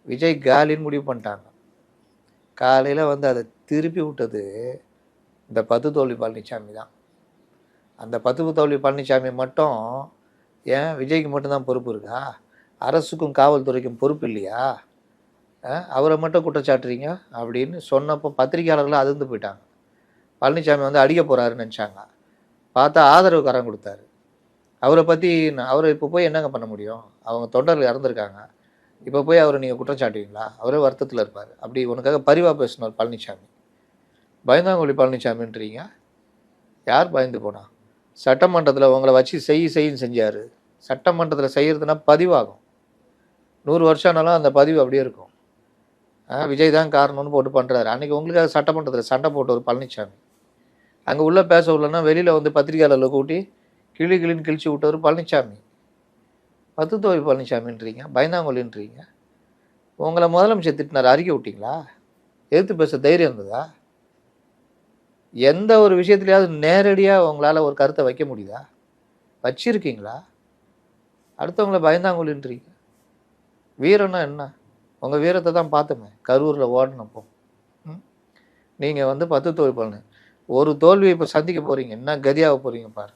விஜய் காலின்னு முடிவு பண்ணிட்டாங்க. காலையில் வந்து அதை திருப்பி விட்டது இந்த பத்துத்தோல்வி பழனிசாமி தான். அந்த பத்துத்தோல்வி பழனிசாமி மட்டும் ஏன் விஜய்க்கு மட்டும்தான் பொறுப்பு இருக்கா? அரசுக்கும் காவல்துறைக்கும் பொறுப்பு இல்லையா? அவரை மட்டும் குற்றச்சாட்டுறீங்க அப்படின்னு சொன்னப்போ பத்திரிகையாளர்கள் அதிர்ந்து போயிட்டாங்க. பழனிசாமி வந்து அடிக்க போகிறாருன்னு நினச்சாங்க. பார்த்தா ஆதரவு கரம் கொடுத்தாரு. அவரை பற்றி அவரை இப்போ போய் என்னங்க பண்ண முடியும்? அவங்க தொண்டர்கள் இறந்துருக்காங்க. இப்போ போய் அவரை நீங்கள் குற்றம் சாட்டுவீங்களா? அவரே வருத்தத்தில் இருப்பார். அப்படி உனக்காக பரிவாக பேசினார் பழனிசாமி. பயந்தாங்கொழி பழனிசாமின்றீங்க. யார் பயந்து போனா? சட்டமன்றத்தில் உங்களை வச்சு செய்யின்னு செஞ்சார். சட்டமன்றத்தில் செய்கிறதுனா பதிவாகும். 100 வருஷம் ஆனாலும் அந்த பதிவு அப்படியே இருக்கும். விஜய் தான் காரணம்னு போட்டு பண்ணுறாரு. அன்றைக்கி உங்களுக்காக சட்டமன்றத்தில் சண்டை போட்ட ஒரு பழனிசாமி. அங்கே உள்ளே பேச உள்ளனா வெளியில் வந்து பத்திரிகையாளர்களை கூட்டி கிளின்னு கிழிச்சு விட்டவர் பழனிசாமி. பத்துத்தோல்வி பழனிசாமின்றீங்க, பயந்தாங்கொழின்றீங்க. உங்களை முதலமைச்சர் திட்டினார், அறிக்கை விட்டிங்களா? எதிர்த்து பேச தைரியம் இருந்ததா? எந்த ஒரு விஷயத்துலையாவது நேரடியாக உங்களால் ஒரு கருத்தை வைக்க முடியுதா? வச்சிருக்கீங்களா? அடுத்தவங்களை பயந்தாங்கொழின்றீங்க. வீரம்னா என்ன? உங்கள் வீரத்தை தான் பார்த்தோமே கரூரில் ஓடினப்போ. நீங்கள் வந்து பத்துத்தோல்வி பண்ணு, ஒரு தோல்வியை இப்போ சந்திக்க போகிறீங்க. என்ன கதியாக போகிறீங்க பாரு.